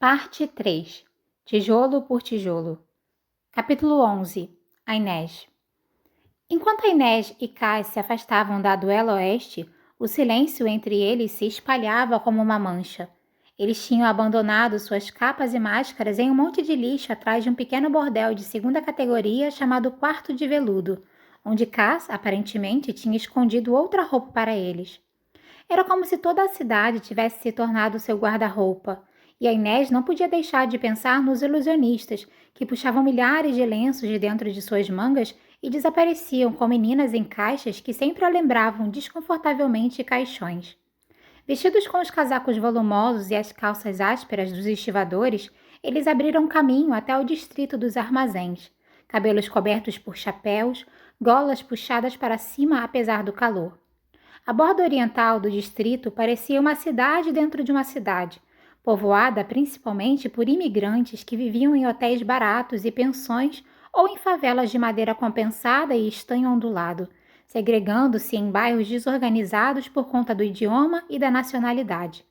Parte 3. Tijolo por tijolo. Capítulo 11. A Inês. Enquanto a Inês e Cass se afastavam da Duelo Oeste, o silêncio entre eles se espalhava como uma mancha. Eles tinham abandonado suas capas e máscaras em um monte de lixo atrás de um pequeno bordel de segunda categoria chamado Quarto de Veludo, onde Cass, aparentemente, tinha escondido outra roupa para eles. Era como se toda a cidade tivesse se tornado seu guarda-roupa, e a Inês não podia deixar de pensar nos ilusionistas que puxavam milhares de lenços de dentro de suas mangas e desapareciam com meninas em caixas que sempre a lembravam desconfortavelmente caixões. Vestidos com os casacos volumosos e as calças ásperas dos estivadores, eles abriram caminho até o distrito dos armazéns, cabelos cobertos por chapéus, golas puxadas para cima apesar do calor. A borda oriental do distrito parecia uma cidade dentro de uma cidade, povoada principalmente por imigrantes que viviam em hotéis baratos e pensões ou em favelas de madeira compensada e estanho ondulado, segregando-se em bairros desorganizados por conta do idioma e da nacionalidade.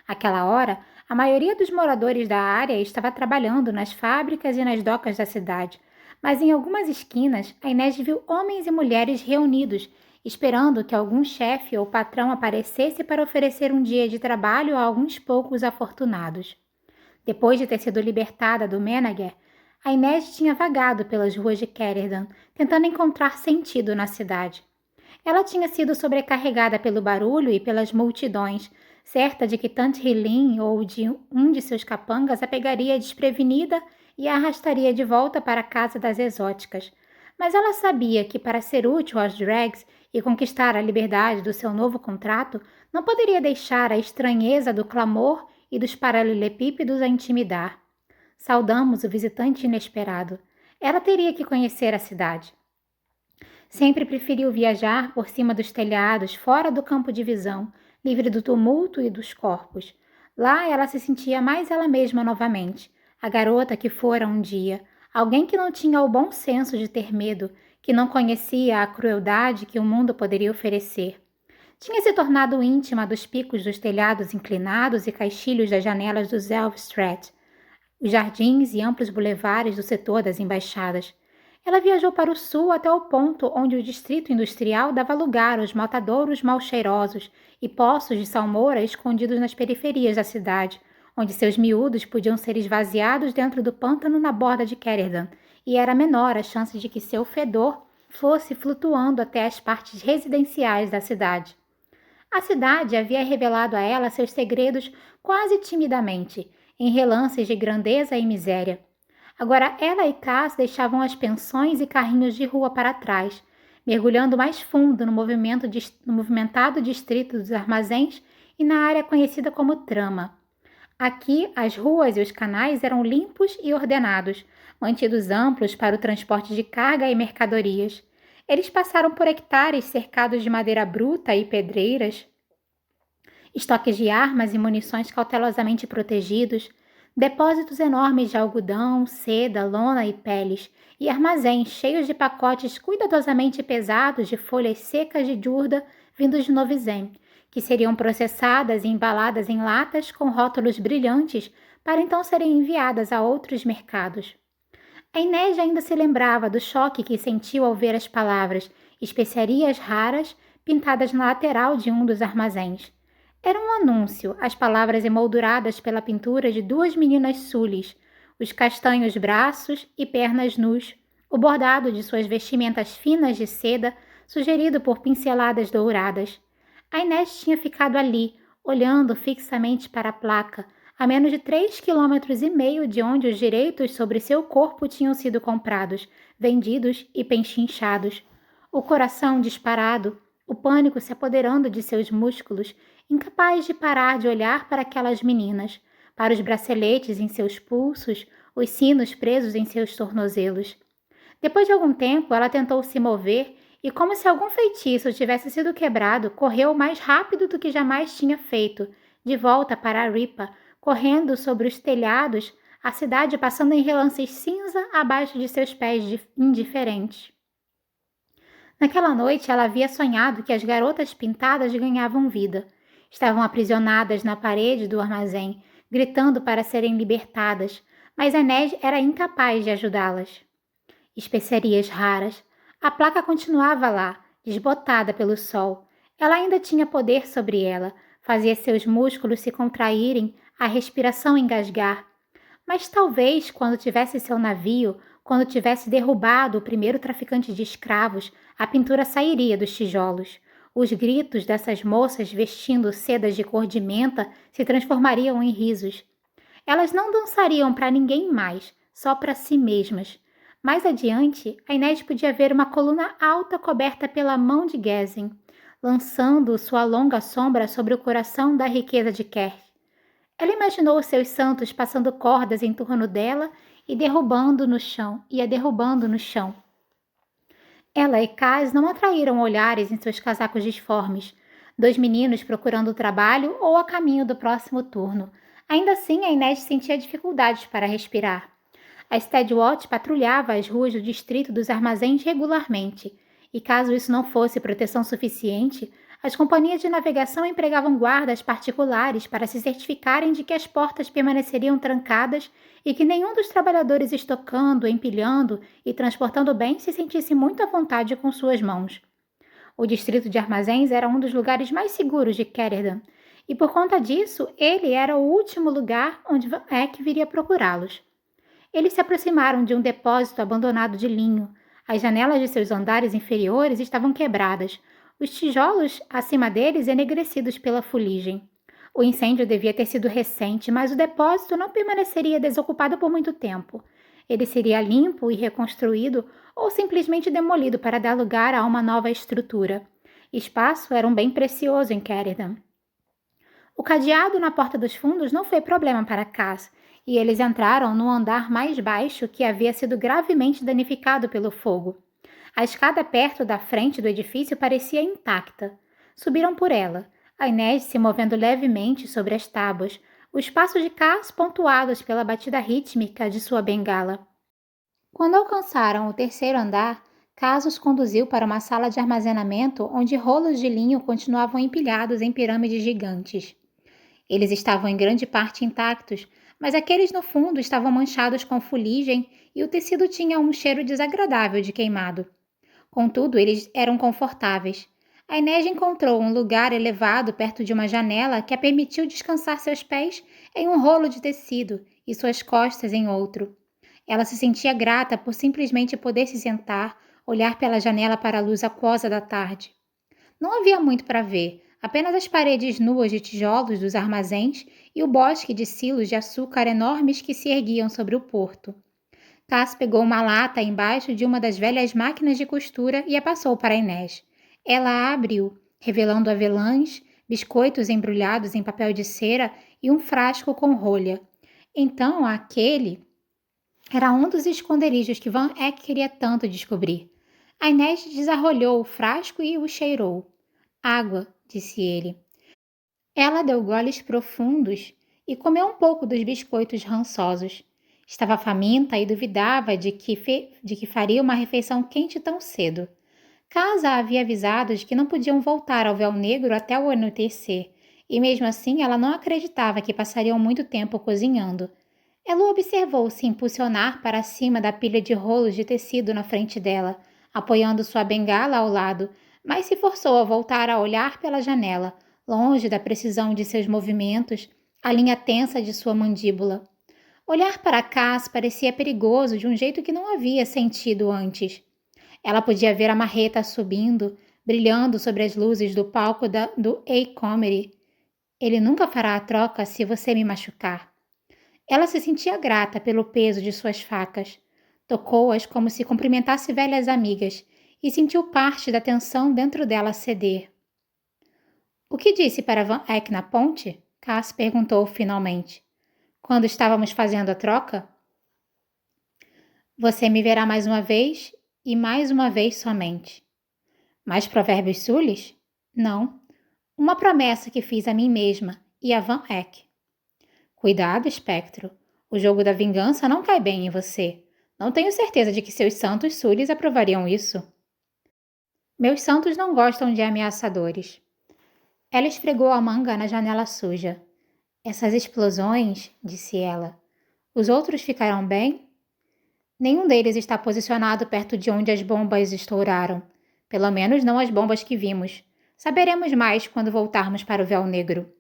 Àquela hora, a maioria dos moradores da área estava trabalhando nas fábricas e nas docas da cidade, mas em algumas esquinas a Inês viu homens e mulheres reunidos, esperando que algum chefe ou patrão aparecesse para oferecer um dia de trabalho a alguns poucos afortunados. Depois de ter sido libertada do Menager, a Inês tinha vagado pelas ruas de Quérerdan, tentando encontrar sentido na cidade. Ela tinha sido sobrecarregada pelo barulho e pelas multidões, certa de que Tante Hilin ou de um de seus capangas a pegaria desprevenida e a arrastaria de volta para a casa das exóticas. Mas ela sabia que para ser útil aos Drags e conquistar a liberdade do seu novo contrato, não poderia deixar a estranheza do clamor e dos paralelepípedos a intimidar. Saudamos o visitante inesperado. Ela teria que conhecer a cidade. Sempre preferiu viajar por cima dos telhados, fora do campo de visão, livre do tumulto e dos corpos. Lá ela se sentia mais ela mesma novamente, a garota que fora um dia, alguém que não tinha o bom senso de ter medo, que não conhecia a crueldade que o mundo poderia oferecer. Tinha se tornado íntima dos picos dos telhados inclinados e caixilhos das janelas do Zelfstraat, os jardins e amplos bulevares do setor das embaixadas. Ela viajou para o sul até o ponto onde o distrito industrial dava lugar aos matadouros mal cheirosos e poços de salmoura escondidos nas periferias da cidade, onde seus miúdos podiam ser esvaziados dentro do pântano na borda de Quérerdan, e era menor a chance de que seu fedor fosse flutuando até as partes residenciais da cidade. A cidade havia revelado a ela seus segredos quase timidamente, em relances de grandeza e miséria. Agora ela e Cass deixavam as pensões e carrinhos de rua para trás, mergulhando mais fundo no movimentado distrito dos armazéns e na área conhecida como Trama. Aqui, as ruas e os canais eram limpos e ordenados, mantidos amplos para o transporte de carga e mercadorias. Eles passaram por hectares cercados de madeira bruta e pedreiras, estoques de armas e munições cautelosamente protegidos, depósitos enormes de algodão, seda, lona e peles, e armazéns cheios de pacotes cuidadosamente pesados de folhas secas de jurda vindos de Novizem, que seriam processadas e embaladas em latas com rótulos brilhantes para então serem enviadas a outros mercados. A Inês ainda se lembrava do choque que sentiu ao ver as palavras especiarias raras pintadas na lateral de um dos armazéns. Era um anúncio, as palavras emolduradas pela pintura de duas meninas sulis, os castanhos braços e pernas nus, o bordado de suas vestimentas finas de seda, sugerido por pinceladas douradas. A Inês tinha ficado ali, olhando fixamente para a placa, a menos de 3,5 km de onde os direitos sobre seu corpo tinham sido comprados, vendidos e penchinchados. O coração disparado, o pânico se apoderando de seus músculos, incapaz de parar de olhar para aquelas meninas, para os braceletes em seus pulsos, os sinos presos em seus tornozelos. Depois de algum tempo, ela tentou se mover e, como se algum feitiço tivesse sido quebrado, correu mais rápido do que jamais tinha feito, de volta para a Ripa, correndo sobre os telhados, a cidade passando em relances cinza abaixo de seus pés indiferentes. Naquela noite, ela havia sonhado que as garotas pintadas ganhavam vida. Estavam aprisionadas na parede do armazém, gritando para serem libertadas, mas Inés era incapaz de ajudá-las. Especiarias raras. A placa continuava lá, desbotada pelo sol. Ela ainda tinha poder sobre ela, fazia seus músculos se contraírem, a respiração engasgar. Mas talvez, quando tivesse seu navio, quando tivesse derrubado o primeiro traficante de escravos, a pintura sairia dos tijolos. Os gritos dessas moças vestindo sedas de cor de menta se transformariam em risos. Elas não dançariam para ninguém mais, só para si mesmas. Mais adiante, a Inés podia ver uma coluna alta coberta pela mão de Gessing, lançando sua longa sombra sobre o coração da riqueza de Kerr. Ela imaginou os seus santos passando cordas em torno dela e derrubando no chão, ia derrubando no chão. Ela e Kaz não atraíram olhares em seus casacos disformes, dois meninos procurando trabalho ou a caminho do próximo turno. Ainda assim, a Inés sentia dificuldades para respirar. A Steadwatch patrulhava as ruas do distrito dos armazéns regularmente, e caso isso não fosse proteção suficiente, as companhias de navegação empregavam guardas particulares para se certificarem de que as portas permaneceriam trancadas e que nenhum dos trabalhadores estocando, empilhando e transportando bens se sentisse muito à vontade com suas mãos. O distrito de armazéns era um dos lugares mais seguros de Quéridon, e por conta disso, ele era o último lugar onde Van Eck viria procurá-los. Eles se aproximaram de um depósito abandonado de linho. As janelas de seus andares inferiores estavam quebradas, os tijolos acima deles enegrecidos pela fuligem. O incêndio devia ter sido recente, mas o depósito não permaneceria desocupado por muito tempo. Ele seria limpo e reconstruído ou simplesmente demolido para dar lugar a uma nova estrutura. Espaço era um bem precioso em Quéridon. O cadeado na porta dos fundos não foi problema para Cass, e eles entraram no andar mais baixo que havia sido gravemente danificado pelo fogo. A escada perto da frente do edifício parecia intacta. Subiram por ela, a Inés se movendo levemente sobre as tábuas, os passos de Cass pontuados pela batida rítmica de sua bengala. Quando alcançaram o terceiro andar, Cass os conduziu para uma sala de armazenamento onde rolos de linho continuavam empilhados em pirâmides gigantes. Eles estavam em grande parte intactos, mas aqueles no fundo estavam manchados com fuligem e o tecido tinha um cheiro desagradável de queimado. Contudo, eles eram confortáveis. A Inés encontrou um lugar elevado perto de uma janela que a permitiu descansar seus pés em um rolo de tecido e suas costas em outro. Ela se sentia grata por simplesmente poder se sentar, olhar pela janela para a luz aquosa da tarde. Não havia muito para ver, apenas as paredes nuas de tijolos dos armazéns e o bosque de silos de açúcar enormes que se erguiam sobre o porto. Cass pegou uma lata embaixo de uma das velhas máquinas de costura e a passou para Inés. Ela a abriu, revelando avelãs, biscoitos embrulhados em papel de cera e um frasco com rolha. Então, aquele era um dos esconderijos que Van Eck queria tanto descobrir. A Inés desarrolhou o frasco e o cheirou. Água, disse ele. Ela deu goles profundos e comeu um pouco dos biscoitos rançosos. Estava faminta e duvidava de que faria uma refeição quente tão cedo. Cass a havia avisado de que não podiam voltar ao véu negro até o anoitecer, e mesmo assim ela não acreditava que passariam muito tempo cozinhando. Ela o observou se impulsionar para cima da pilha de rolos de tecido na frente dela, apoiando sua bengala ao lado, mas se forçou a voltar a olhar pela janela, longe da precisão de seus movimentos, a linha tensa de sua mandíbula. Olhar para Cass parecia perigoso de um jeito que não havia sentido antes. Ela podia ver a marreta subindo, brilhando sobre as luzes do palco do A-Comedy. Ele nunca fará a troca se você me machucar. Ela se sentia grata pelo peso de suas facas. Tocou-as como se cumprimentasse velhas amigas e sentiu parte da tensão dentro dela ceder. O que disse para Van Eck na ponte? Cass perguntou finalmente. Quando estávamos fazendo a troca? Você me verá mais uma vez e mais uma vez somente. Mais provérbios sulis? Não. Uma promessa que fiz a mim mesma e a Van Eck. Cuidado, espectro. O jogo da vingança não cai bem em você. Não tenho certeza de que seus santos sulis aprovariam isso. Meus santos não gostam de ameaçadores. Ela esfregou a manga na janela suja. Essas explosões, disse ela. Os outros ficarão bem? Nenhum deles está posicionado perto de onde as bombas estouraram. Pelo menos não as bombas que vimos. Saberemos mais quando voltarmos para o véu negro.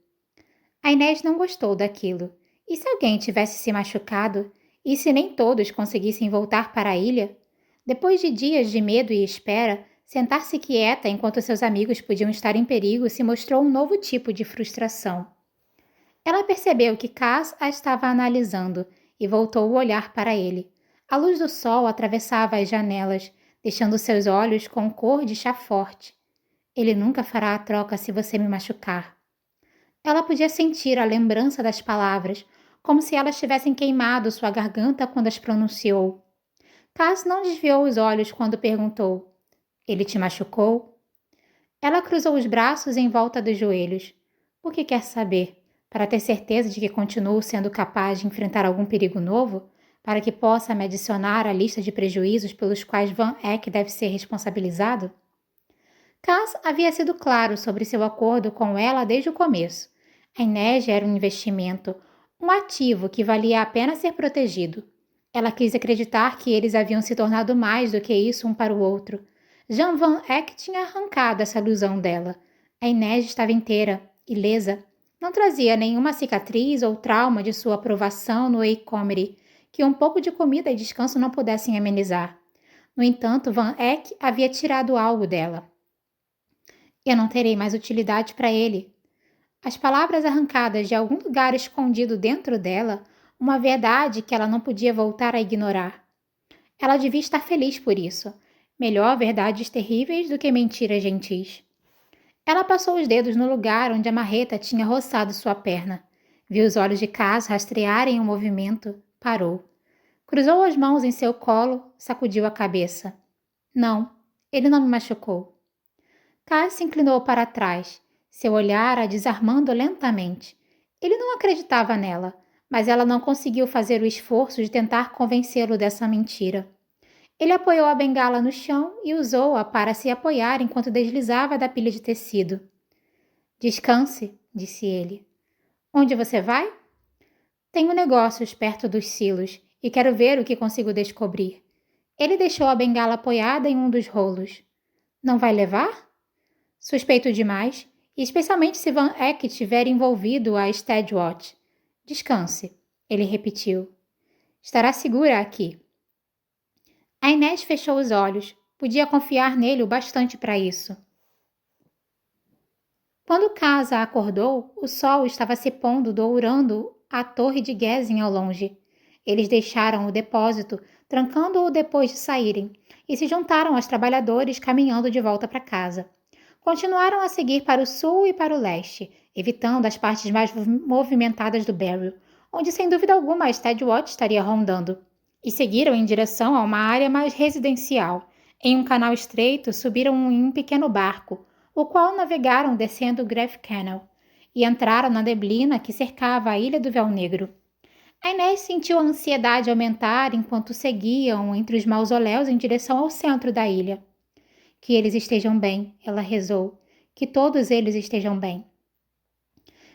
A Inês não gostou daquilo. E se alguém tivesse se machucado? E se nem todos conseguissem voltar para a ilha? Depois de dias de medo e espera, sentar-se quieta enquanto seus amigos podiam estar em perigo se mostrou um novo tipo de frustração. Ela percebeu que Cass a estava analisando e voltou o olhar para ele. A luz do sol atravessava as janelas, deixando seus olhos com cor de chá forte. Ele nunca fará a troca se você me machucar. Ela podia sentir a lembrança das palavras, como se elas tivessem queimado sua garganta quando as pronunciou. Cass não desviou os olhos quando perguntou: Ele te machucou? Ela cruzou os braços em volta dos joelhos. Por que quer saber? Para ter certeza de que continuo sendo capaz de enfrentar algum perigo novo? Para que possa me adicionar à lista de prejuízos pelos quais Van Eck deve ser responsabilizado? Cass havia sido claro sobre seu acordo com ela desde o começo. A Inês era um investimento, um ativo que valia a pena ser protegido. Ela quis acreditar que eles haviam se tornado mais do que isso um para o outro. Jean Van Eck tinha arrancado essa ilusão dela. A Inês estava inteira, ilesa. Não trazia nenhuma cicatriz ou trauma de sua aprovação no Comedy, que um pouco de comida e descanso não pudessem amenizar. No entanto, Van Eck havia tirado algo dela. Eu não terei mais utilidade para ele. As palavras arrancadas de algum lugar escondido dentro dela, uma verdade que ela não podia voltar a ignorar. Ela devia estar feliz por isso. Melhor verdades terríveis do que mentiras gentis. Ela passou os dedos no lugar onde a marreta tinha roçado sua perna. Viu os olhos de Cass rastrearem o movimento. Parou. Cruzou as mãos em seu colo, sacudiu a cabeça. Não, ele não me machucou. Cass se inclinou para trás, seu olhar a desarmando lentamente. Ele não acreditava nela, mas ela não conseguiu fazer o esforço de tentar convencê-lo dessa mentira. Ele apoiou a bengala no chão e usou-a para se apoiar enquanto deslizava da pilha de tecido. Descanse, disse ele. Onde você vai? Tenho negócios perto dos silos e quero ver o que consigo descobrir. Ele deixou a bengala apoiada em um dos rolos. Não vai levar? Suspeito demais, e especialmente se Van Eck estiver envolvido a Steadwatch. Descanse, ele repetiu. Estará segura aqui. A Inês fechou os olhos. Podia confiar nele o bastante para isso. Quando Casa acordou, o sol estava se pondo dourando a torre de Gessing ao longe. Eles deixaram o depósito, trancando-o depois de saírem, e se juntaram aos trabalhadores caminhando de volta para casa. Continuaram a seguir para o sul e para o leste, evitando as partes mais movimentadas do Barrow, onde sem dúvida alguma a Steadwatch estaria rondando. E seguiram em direção a uma área mais residencial. Em um canal estreito, subiram em um pequeno barco, o qual navegaram descendo o Grave Canal, e entraram na neblina que cercava a ilha do Véu Negro. A Inês sentiu a ansiedade aumentar enquanto seguiam entre os mausoléus em direção ao centro da ilha. Que eles estejam bem, ela rezou. Que todos eles estejam bem.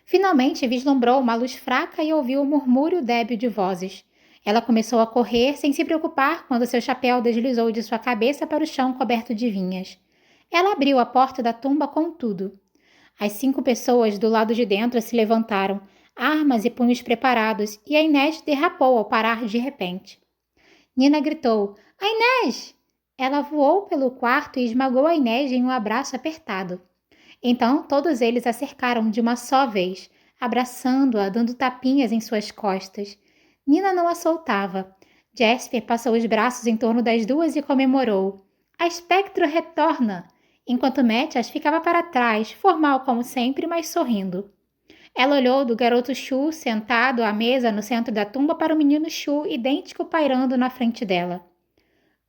Finalmente vislumbrou uma luz fraca e ouviu o murmúrio débil de vozes. Ela começou a correr sem se preocupar quando seu chapéu deslizou de sua cabeça para o chão coberto de vinhas. Ela abriu a porta da tumba com tudo. As 5 pessoas do lado de dentro se levantaram, armas e punhos preparados, e a Inês derrapou ao parar de repente. Nina gritou, a Inês! Ela voou pelo quarto e esmagou a Inês em um abraço apertado. Então todos eles a cercaram de uma só vez, abraçando-a, dando tapinhas em suas costas. Nina não a soltava. Jasper passou os braços em torno das duas e comemorou. A Espectro retorna! Enquanto Mathias ficava para trás, formal como sempre, mas sorrindo. Ela olhou do garoto Shu sentado à mesa no centro da tumba para o menino Shu idêntico pairando na frente dela.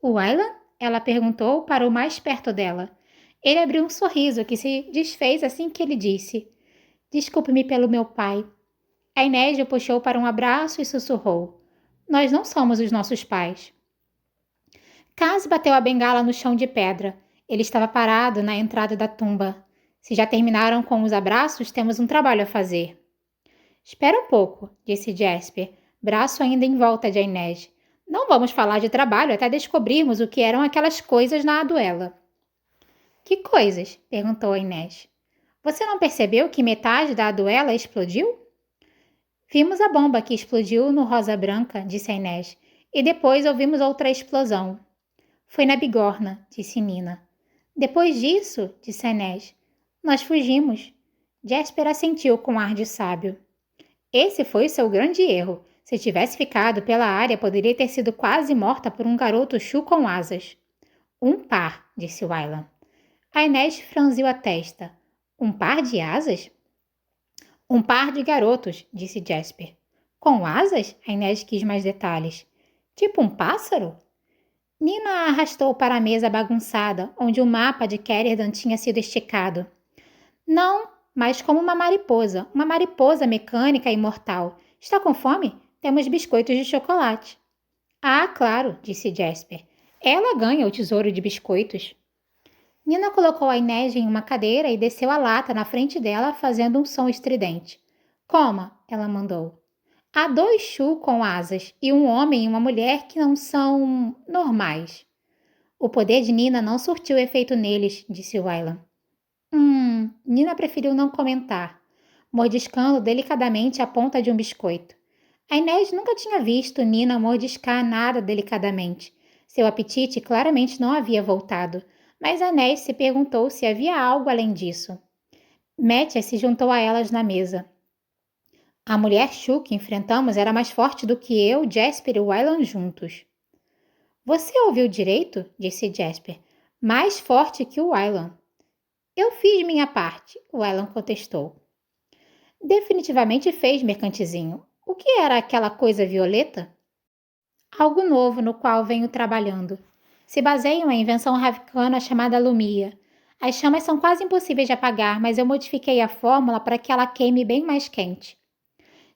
O Wylan? Ela perguntou para o mais perto dela. Ele abriu um sorriso que se desfez assim que ele disse. Desculpe-me pelo meu pai. A Inês o puxou para um abraço e sussurrou. Nós não somos os nossos pais. Cass bateu a bengala no chão de pedra. Ele estava parado na entrada da tumba. Se já terminaram com os abraços, temos um trabalho a fazer. Espera um pouco, disse Jasper, braço ainda em volta de Inês. Não vamos falar de trabalho até descobrirmos o que eram aquelas coisas na Aduela. Que coisas? Perguntou Inês. Você não percebeu que metade da Aduela explodiu? Vimos a bomba que explodiu no Rosa Branca, disse Inês, e depois ouvimos outra explosão. Foi na Bigorna, disse Nina. Depois disso, disse Inês, nós fugimos. Jasper assentiu com ar de sábio. Esse foi o seu grande erro. Se tivesse ficado pela área, poderia ter sido quase morta por um garoto Chu com asas. Um par, disse Wylan. A Inês franziu a testa. Um par de asas? Um par de garotos, disse Jasper. Com asas? A Inês quis mais detalhes. Tipo um pássaro? Nina a arrastou para a mesa bagunçada, onde o mapa de Kerridan tinha sido esticado. Não, mas como uma mariposa mecânica e mortal. Está com fome? Temos biscoitos de chocolate. Ah, claro, disse Jasper. Ela ganha o tesouro de biscoitos. Nina colocou a Inês em uma cadeira e desceu a lata na frente dela, fazendo um som estridente. Coma, ela mandou. Há 2 Chu com asas e um homem e uma mulher que não são normais. O poder de Nina não surtiu efeito neles, disse Wylan. Nina preferiu não comentar, mordiscando delicadamente a ponta de um biscoito. A Inês nunca tinha visto Nina mordiscar nada delicadamente. Seu apetite claramente não havia voltado, mas a Inês se perguntou se havia algo além disso. Mattias se juntou a elas na mesa. A mulher Chu que enfrentamos era mais forte do que eu, Jasper e Wylan juntos. Você ouviu direito? Disse Jasper. Mais forte que o Wylan. Eu fiz minha parte, Wylan contestou. Definitivamente fez, mercantizinho. O que era aquela coisa violeta? Algo novo no qual venho trabalhando. Se baseia em uma invenção ravicana chamada Lumia. As chamas são quase impossíveis de apagar, mas eu modifiquei a fórmula para que ela queime bem mais quente.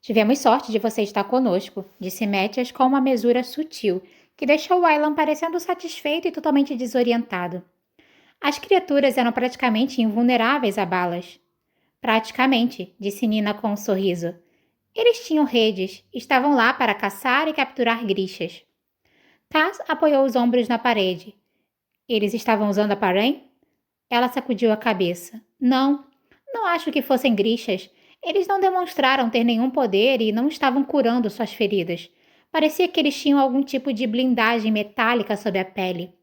Tivemos sorte de você estar conosco, disse Mattias com uma mesura sutil, que deixou Wylan parecendo satisfeito e totalmente desorientado. As criaturas eram praticamente invulneráveis a balas. Praticamente, disse Nina com um sorriso. Eles tinham redes, estavam lá para caçar e capturar grichas. Taz apoiou os ombros na parede. Eles estavam usando a parém? Ela sacudiu a cabeça. Não acho que fossem grichas. Eles não demonstraram ter nenhum poder e não estavam curando suas feridas. Parecia que eles tinham algum tipo de blindagem metálica sob a pele.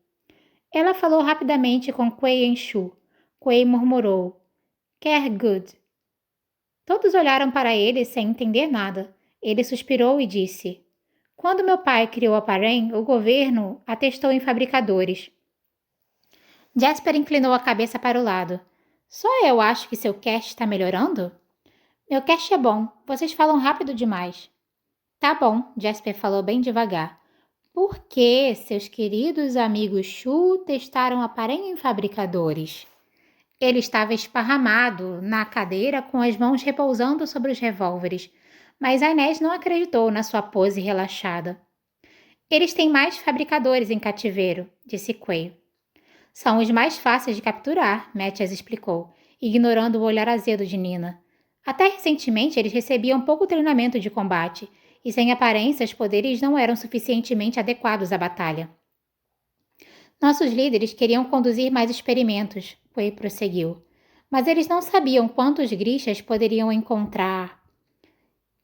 Ela falou rapidamente com Quay Enshu. Quay murmurou. Kergood. Todos olharam para ele sem entender nada. Ele suspirou e disse. Quando meu pai criou a Parém, o governo a testou em fabricadores. Jasper inclinou a cabeça para o lado. Só eu acho que seu cast está melhorando? Meu cast é bom. Vocês falam rápido demais. Tá bom, Jasper falou bem devagar. Por que seus queridos amigos Chu testaram a Parém em fabricadores? Ele estava esparramado na cadeira com as mãos repousando sobre os revólveres, mas a Inês não acreditou na sua pose relaxada. Eles têm mais fabricadores em cativeiro, disse Quay. São os mais fáceis de capturar, Mattias explicou, ignorando o olhar azedo de Nina. Até recentemente eles recebiam pouco treinamento de combate, e sem aparência os poderes não eram suficientemente adequados à batalha. Nossos líderes queriam conduzir mais experimentos, Quay prosseguiu, mas eles não sabiam quantos grixas poderiam encontrar.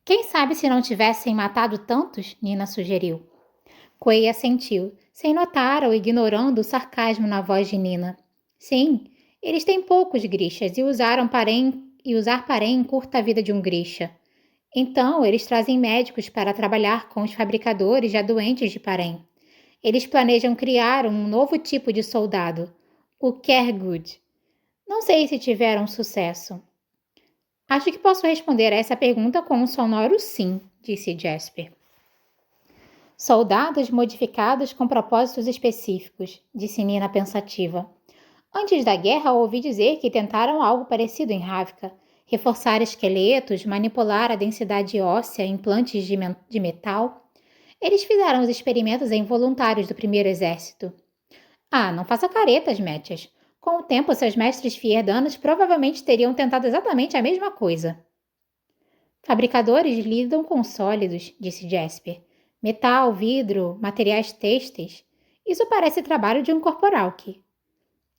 Quem sabe se não tivessem matado tantos? Nina sugeriu. Quay assentiu, sem notar ou ignorando o sarcasmo na voz de Nina. Sim, eles têm poucos grixas e usar parém encurta a vida de um grixa. Então, eles trazem médicos para trabalhar com os fabricadores já doentes de parém. Eles planejam criar um novo tipo de soldado, o Kergood. Não sei se tiveram sucesso. Acho que posso responder a essa pergunta com um sonoro sim, disse Jasper. Soldados modificados com propósitos específicos, disse Nina pensativa. Antes da guerra, ouvi dizer que tentaram algo parecido em Ravka. Reforçar esqueletos, manipular a densidade óssea, implantes de metal. Eles fizeram os experimentos em voluntários do primeiro exército. Ah, não faça caretas, Mattias. Com o tempo, seus mestres fierdanos provavelmente teriam tentado exatamente a mesma coisa. Fabricadores lidam com sólidos, disse Jasper. Metal, vidro, materiais têxteis. Isso parece trabalho de um corporalque.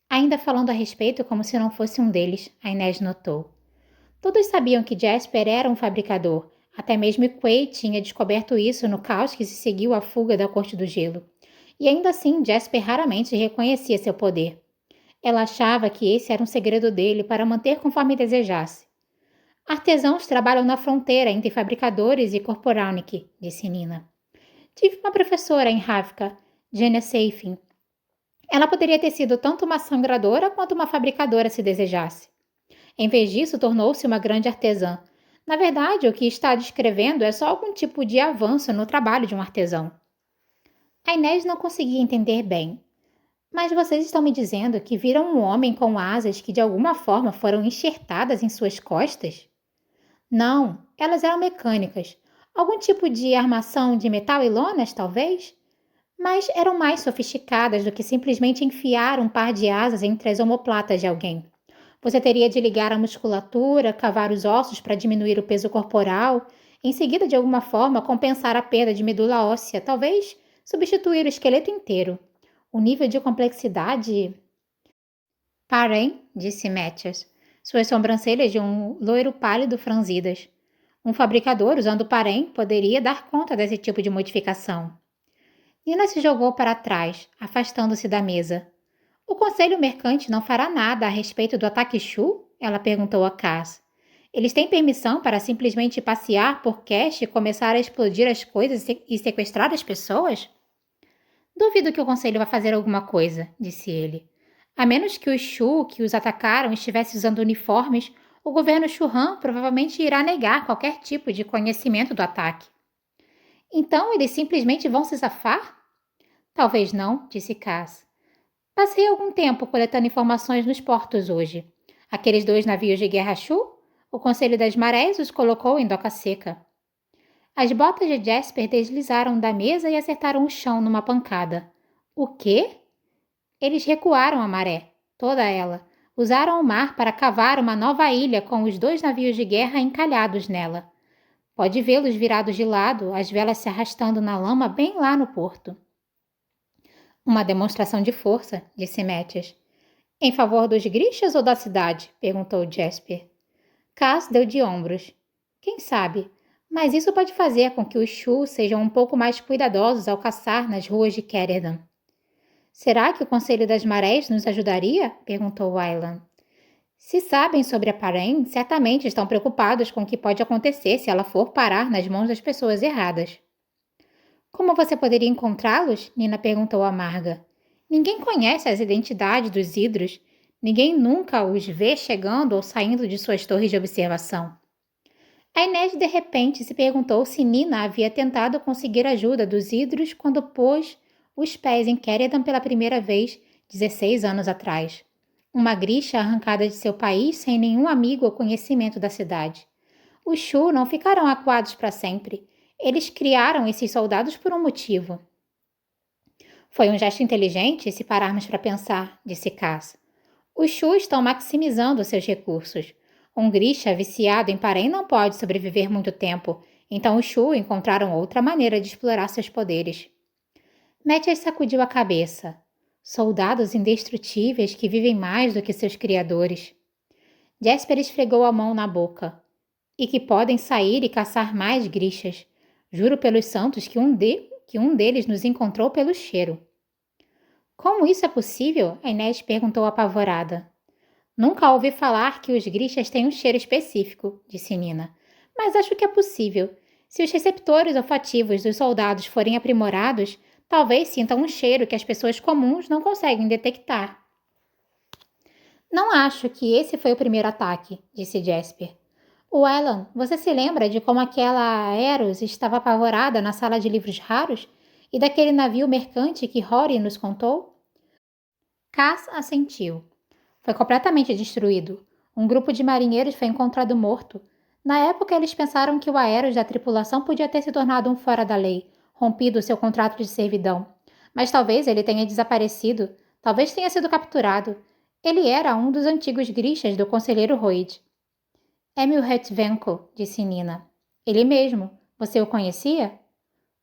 Ainda falando a respeito como se não fosse um deles, a Inês notou. Todos sabiam que Jasper era um fabricador. Até mesmo Quay tinha descoberto isso no caos que se seguiu à fuga da Corte do Gelo. E ainda assim, Jasper raramente reconhecia seu poder. Ela achava que esse era um segredo dele para manter conforme desejasse. Artesãos trabalham na fronteira entre fabricadores e corporalnik, disse Nina. Tive uma professora em Ravka, Jenna Seifin. Ela poderia ter sido tanto uma sangradora quanto uma fabricadora se desejasse. Em vez disso, tornou-se uma grande artesã. Na verdade, o que está descrevendo é só algum tipo de avanço no trabalho de um artesão. A Inês não conseguia entender bem. Mas vocês estão me dizendo que viram um homem com asas que de alguma forma foram enxertadas em suas costas? Não, elas eram mecânicas. Algum tipo de armação de metal e lonas, talvez? Mas eram mais sofisticadas do que simplesmente enfiar um par de asas entre as omoplatas de alguém. Você teria de ligar a musculatura, cavar os ossos para diminuir o peso corporal, em seguida, de alguma forma, compensar a perda de medula óssea, talvez substituir o esqueleto inteiro. O nível de complexidade... Parem, disse Mathias, suas sobrancelhas de um loiro pálido franzidas. Um fabricador usando parem poderia dar conta desse tipo de modificação. Nina se jogou para trás, afastando-se da mesa. O conselho mercante não fará nada a respeito do ataque Shu? Ela perguntou a Cass. Eles têm permissão para simplesmente passear por Cash e começar a explodir as coisas e sequestrar as pessoas? Duvido que o conselho vá fazer alguma coisa, disse ele. A menos que os Shu que os atacaram estivessem usando uniformes, o governo Shuhan provavelmente irá negar qualquer tipo de conhecimento do ataque. Então eles simplesmente vão se safar? Talvez não, disse Cass. Passei algum tempo coletando informações nos portos hoje. Aqueles 2 navios de guerra Shu, o Conselho das Marés os colocou em doca seca. As botas de Jasper deslizaram da mesa e acertaram o chão numa pancada. O quê? Eles recuaram a maré, toda ela. Usaram o mar para cavar uma nova ilha com os 2 navios de guerra encalhados nela. Pode vê-los virados de lado, as velas se arrastando na lama bem lá no porto. Uma demonstração de força, disse Mathias. Em favor dos Grishas ou da cidade? Perguntou Jasper. Cass deu de ombros. Quem sabe? Mas isso pode fazer com que os Shu sejam um pouco mais cuidadosos ao caçar nas ruas de Keredan. Será que o Conselho das Marés nos ajudaria? Perguntou Aylan. Se sabem sobre a Parém, certamente estão preocupados com o que pode acontecer se ela for parar nas mãos das pessoas erradas. Como você poderia encontrá-los? Nina perguntou a Marga. Ninguém conhece as identidades dos hidros. Ninguém nunca os vê chegando ou saindo de suas torres de observação. A Inês de repente se perguntou se Nina havia tentado conseguir ajuda dos hidros quando pôs os pés em Keredan pela primeira vez 16 anos atrás. Uma Grisha arrancada de seu país sem nenhum amigo ou conhecimento da cidade. Os Shu não ficarão acuados para sempre. Eles criaram esses soldados por um motivo. Foi um gesto inteligente se pararmos para pensar, disse Cass. Os Shu estão maximizando seus recursos. Um Grisha viciado em Parém não pode sobreviver muito tempo, então os Shu encontraram outra maneira de explorar seus poderes. Mathias sacudiu a cabeça. Soldados indestrutíveis que vivem mais do que seus criadores. Jasper esfregou a mão na boca. E que podem sair e caçar mais Grishas. Juro pelos santos que um deles nos encontrou pelo cheiro. Como isso é possível? A Inês perguntou apavorada. Nunca ouvi falar que os Grishas têm um cheiro específico, disse Nina. Mas acho que é possível. Se os receptores olfativos dos soldados forem aprimorados, talvez sintam um cheiro que as pessoas comuns não conseguem detectar. Não acho que esse foi o primeiro ataque, disse Jasper. Alan, você se lembra de como aquela Eros estava apavorada na sala de livros raros? E daquele navio mercante que Rory nos contou? Cass assentiu. Foi completamente destruído. Um grupo de marinheiros foi encontrado morto. Na época, eles pensaram que o Aeros da tripulação podia ter se tornado um fora da lei, rompido seu contrato de servidão. Mas talvez ele tenha desaparecido, talvez tenha sido capturado. Ele era um dos antigos Grishas do conselheiro Royd. Emil Hetvenko, disse Nina. Ele mesmo. Você o conhecia?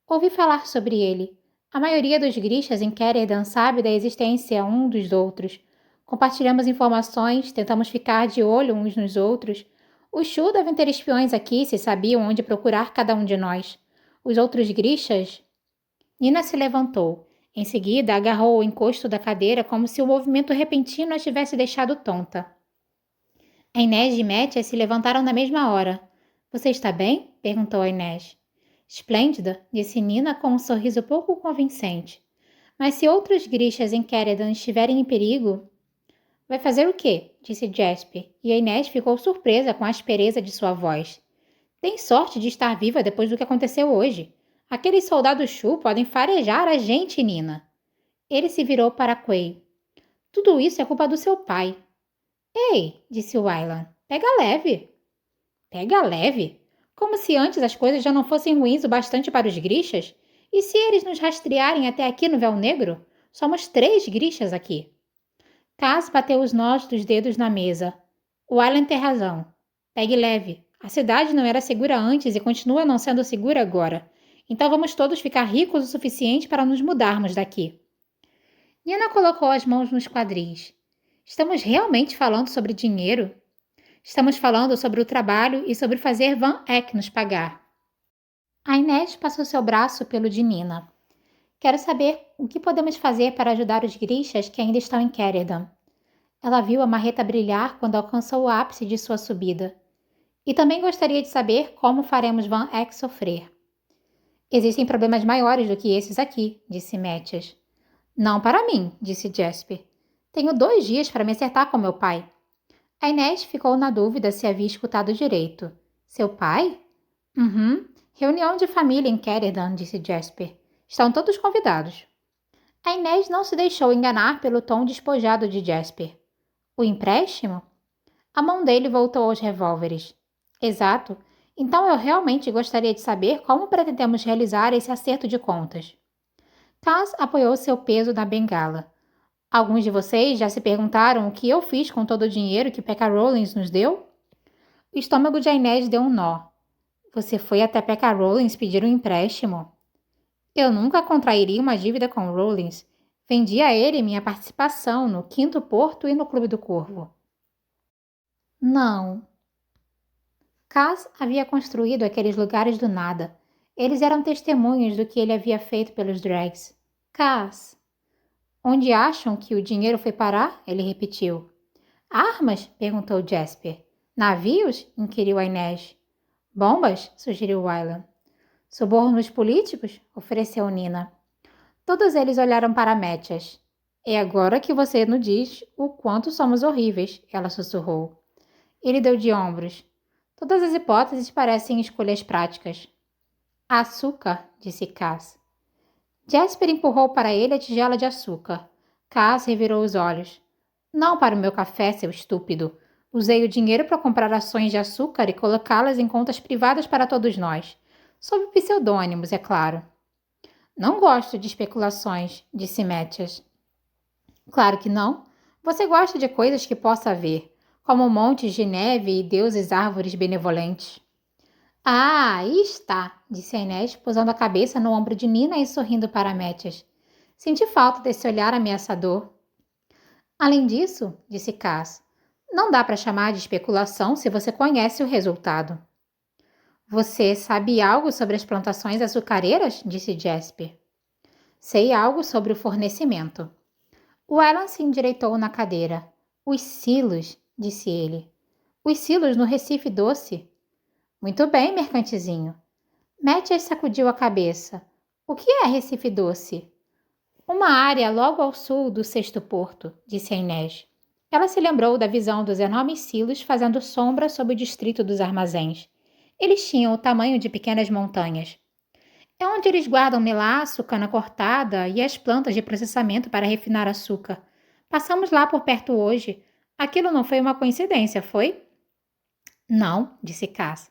Ouvi falar sobre ele. A maioria dos Grishas em Keredan sabe da existência um dos outros. Compartilhamos informações, tentamos ficar de olho uns nos outros. Os Shu devem ter espiões aqui se sabiam onde procurar cada um de nós. Os outros Grishas... Nina se levantou. Em seguida, agarrou o encosto da cadeira como se o movimento repentino a tivesse deixado tonta. A Inês e Métia se levantaram na mesma hora. Você está bem? Perguntou a Inês. Esplêndida, disse Nina com um sorriso pouco convincente. Mas se outros Grishas em Keredan estiverem em perigo... Vai fazer o quê? Disse Jasper, e a Inês ficou surpresa com a aspereza de sua voz. Tem sorte de estar viva depois do que aconteceu hoje. Aqueles soldados Shu podem farejar a gente, Nina. Ele se virou para Quay. Tudo isso é culpa do seu pai. Ei, disse Wylan, pega leve. Pega leve? Como se antes as coisas já não fossem ruins o bastante para os Grishas? E se eles nos rastrearem até aqui no Véu Negro? Somos 3 Grishas aqui. Kaz bateu os nós dos dedos na mesa. Wylan tem razão. Pegue leve. A cidade não era segura antes e continua não sendo segura agora. Então vamos todos ficar ricos o suficiente para nos mudarmos daqui. Nina colocou as mãos nos quadris. Estamos realmente falando sobre dinheiro? Estamos falando sobre o trabalho e sobre fazer Van Eck nos pagar. A Inês passou seu braço pelo de Nina. Quero saber o que podemos fazer para ajudar os Grishas que ainda estão em Keredan. Ela viu a marreta brilhar quando alcançou o ápice de sua subida. E também gostaria de saber como faremos Van Eck sofrer. Existem problemas maiores do que esses aqui, disse Métias. Não para mim, disse Jasper. Tenho 2 dias para me acertar com meu pai. A Inês ficou na dúvida se havia escutado direito. Seu pai? Reunião de família em Keredan, disse Jasper. Estão todos convidados. A Inês não se deixou enganar pelo tom despojado de Jasper. O empréstimo? A mão dele voltou aos revólveres. Exato. Então eu realmente gostaria de saber como pretendemos realizar esse acerto de contas. Kaz apoiou seu peso na bengala. Alguns de vocês já se perguntaram o que eu fiz com todo o dinheiro que Pekka Rollins nos deu? O estômago de Inês deu um nó. Você foi até Pekka Rollins pedir um empréstimo? Eu nunca contrairia uma dívida com Rollins. Vendi a ele minha participação no Quinto Porto e no Clube do Corvo. Não. Kaz havia construído aqueles lugares do nada. Eles eram testemunhas do que ele havia feito pelos Drags. Kaz. Onde acham que o dinheiro foi parar? Ele repetiu. Armas? Perguntou Jasper. Navios? Inquiriu a Inês. Bombas? Sugeriu Wylan. Subornos políticos? Ofereceu Nina. Todos eles olharam para Métias. É agora que você nos diz o quanto somos horríveis, ela sussurrou. Ele deu de ombros. Todas as hipóteses parecem escolhas práticas. Açúcar, disse Kaz. Jasper empurrou para ele a tigela de açúcar. Kaz revirou os olhos. Não para o meu café, seu estúpido. Usei o dinheiro para comprar ações de açúcar e colocá-las em contas privadas para todos nós. Sob pseudônimos, é claro. Não gosto de especulações, disse Métias. Claro que não. Você gosta de coisas que possa ver, como montes de neve e deuses árvores benevolentes. Ah, aí está, disse a Inês, pousando a cabeça no ombro de Nina e sorrindo para Métias. Senti falta desse olhar ameaçador. Além disso, disse Kaz, não dá para chamar de especulação se você conhece o resultado. Você sabe algo sobre as plantações açucareiras? Disse Jasper. Sei algo sobre o fornecimento. Wylan se endireitou na cadeira. Os silos, disse ele. Os silos no Recife Doce. Muito bem, mercantezinho. Métias sacudiu a cabeça. O que é Recife Doce? Uma área logo ao sul do Sexto Porto, disse a Inês. Ela se lembrou da visão dos enormes silos fazendo sombra sob o distrito dos armazéns. Eles tinham o tamanho de pequenas montanhas. É onde eles guardam melaço, cana cortada e as plantas de processamento para refinar açúcar. Passamos lá por perto hoje. Aquilo não foi uma coincidência, foi? Não, disse Kaz.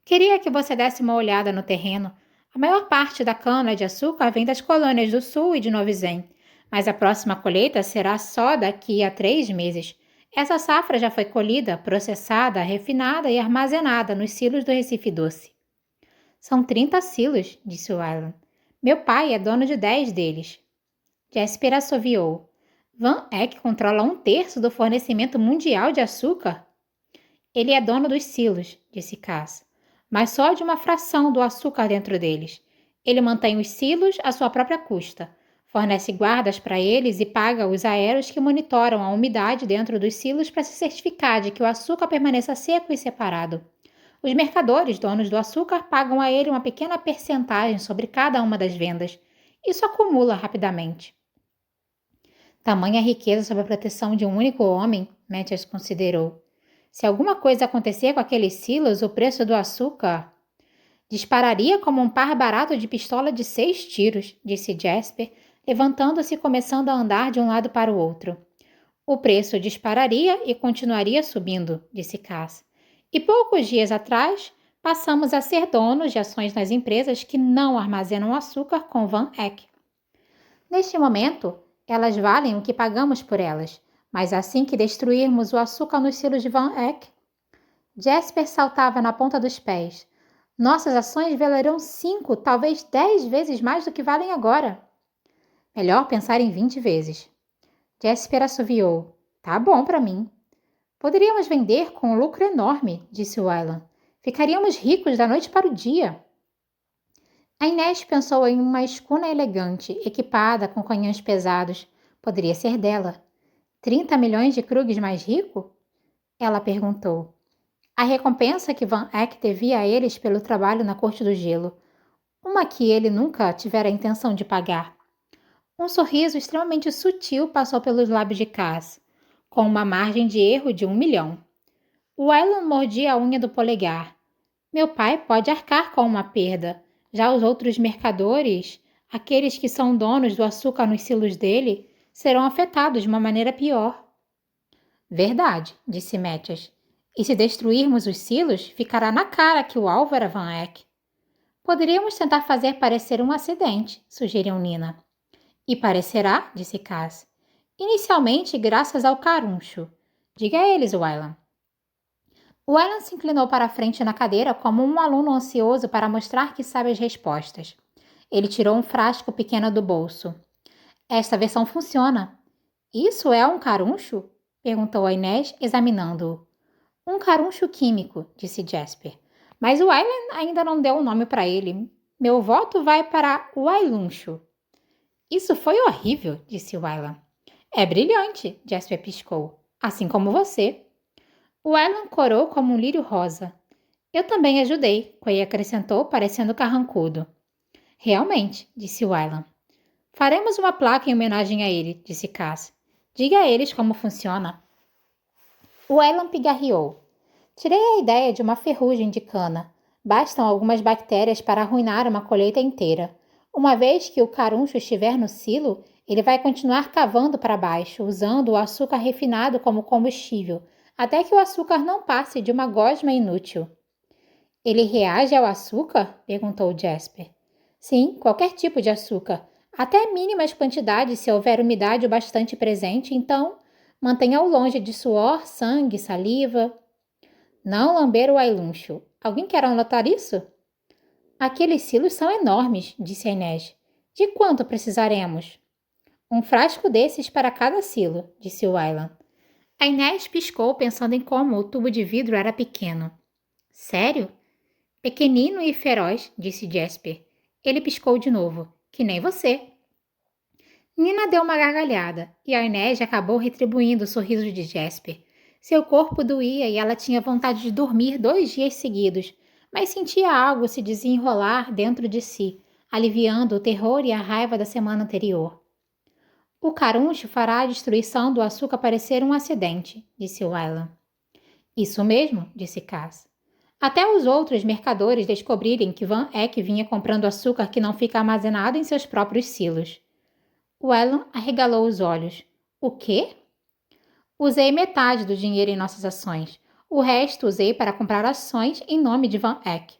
Queria que você desse uma olhada no terreno. A maior parte da cana-de-açúcar vem das colônias do Sul e de Novo Zen, mas a próxima colheita será só daqui a 3 meses. Essa safra já foi colhida, processada, refinada e armazenada nos silos do Recife Doce. São 30 silos, disse Wylan. Meu pai é dono de 10 deles. Jasper assoviou. Van Eck controla 1/3 do fornecimento mundial de açúcar? Ele é dono dos silos, disse Cass, mas só de uma fração do açúcar dentro deles. Ele mantém os silos à sua própria custa, fornece guardas para eles e paga os aeros que monitoram a umidade dentro dos silos para se certificar de que o açúcar permaneça seco e separado. Os mercadores, donos do açúcar, pagam a ele uma pequena percentagem sobre cada uma das vendas. Isso acumula rapidamente. Tamanha riqueza sob a proteção de um único homem, Matthews considerou. Se alguma coisa acontecer com aqueles silos, o preço do açúcar dispararia como um par barato de pistola de 6 tiros, disse Jasper, levantando-se e começando a andar de um lado para o outro. O preço dispararia e continuaria subindo, disse Cass. E poucos dias atrás, passamos a ser donos de ações nas empresas que não armazenam açúcar com Van Eck. Neste momento, elas valem o que pagamos por elas, mas assim que destruirmos o açúcar nos silos de Van Eck, Jasper saltava na ponta dos pés. Nossas ações valerão 5, talvez 10 vezes mais do que valem agora. Melhor pensar em 20 vezes. Jasper assoviou. Tá bom para mim. Poderíamos vender com um lucro enorme, disse Wylan. Ficaríamos ricos da noite para o dia. A Inês pensou em uma escuna elegante, equipada com canhões pesados. Poderia ser dela. 30 milhões de Krugs mais rico? Ela perguntou. A recompensa que Van Eck devia a eles pelo trabalho na Corte do Gelo. Uma que ele nunca tivera a intenção de pagar. Um sorriso extremamente sutil passou pelos lábios de Cass, com uma margem de erro de 1 milhão. Wylan mordia a unha do polegar. Meu pai pode arcar com uma perda. Já os outros mercadores, aqueles que são donos do açúcar nos silos dele, serão afetados de uma maneira pior. Verdade, disse Mathias. E se destruirmos os silos, ficará na cara que o alvo era Van Eck. Poderíamos tentar fazer parecer um acidente, sugeriu Nina. E parecerá, disse Cass. Inicialmente, graças ao caruncho. Diga a eles, Wylan. Wylan se inclinou para a frente na cadeira como um aluno ansioso para mostrar que sabe as respostas. Ele tirou um frasco pequeno do bolso. Esta versão funciona. Isso é um caruncho? Perguntou a Inês, examinando-o. Um caruncho químico, disse Jasper. Mas Wylan ainda não deu um nome para ele. Meu voto vai para Wyluncho. Isso foi horrível, disse Wylan. É brilhante, Jasper piscou. Assim como você. Wylan corou como um lírio rosa. Eu também ajudei, Quay acrescentou, parecendo carrancudo. Realmente, disse Wylan. Faremos uma placa em homenagem a ele, disse Cass. Diga a eles como funciona. Wylan pigarreou. Tirei a ideia de uma ferrugem de cana. Bastam algumas bactérias para arruinar uma colheita inteira. Uma vez que o caruncho estiver no silo, ele vai continuar cavando para baixo, usando o açúcar refinado como combustível, até que o açúcar não passe de uma gosma inútil. Ele reage ao açúcar? Perguntou Jasper. Sim, qualquer tipo de açúcar. Até mínimas quantidades se houver umidade o bastante presente, então mantenha-o longe de suor, sangue, saliva. Não lamber o Wyluncho. Alguém quer anotar isso? Aqueles silos são enormes, disse a Inês. De quanto precisaremos? Um frasco desses para cada silo, disse Wylan. A Inês piscou pensando em como o tubo de vidro era pequeno. Sério? Pequenino e feroz, disse Jasper. Ele piscou de novo. Que nem você. Nina deu uma gargalhada, e a Inês acabou retribuindo o sorriso de Jasper. Seu corpo doía e ela tinha vontade de dormir 2 dias seguidos, mas sentia algo se desenrolar dentro de si, aliviando o terror e a raiva da semana anterior. O caruncho fará a destruição do açúcar parecer um acidente, disse Wylan. Isso mesmo, disse Cass. Até os outros mercadores descobrirem que Van Eck vinha comprando açúcar que não fica armazenado em seus próprios silos. Wylan arregalou os olhos. O quê? Usei metade do dinheiro em nossas ações. O resto usei para comprar ações em nome de Van Eck.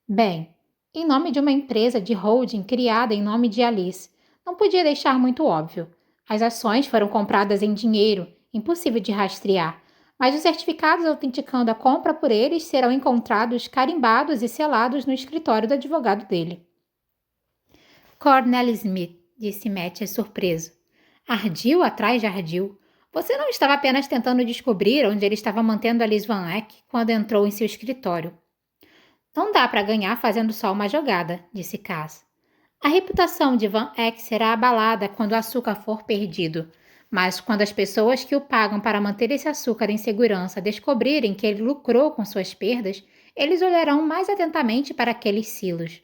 Bem, em nome de uma empresa de holding criada em nome de Alice. Não podia deixar muito óbvio. As ações foram compradas em dinheiro, impossível de rastrear, mas os certificados autenticando a compra por eles serão encontrados carimbados e selados no escritório do advogado dele. Cornell Smith, disse Matthew surpreso. Ardil atrás de ardil. Você não estava apenas tentando descobrir onde ele estava mantendo Alice Van Eck quando entrou em seu escritório. Não dá para ganhar fazendo só uma jogada, disse Cass. A reputação de Van Eck será abalada quando o açúcar for perdido, mas quando as pessoas que o pagam para manter esse açúcar em segurança descobrirem que ele lucrou com suas perdas, eles olharão mais atentamente para aqueles silos.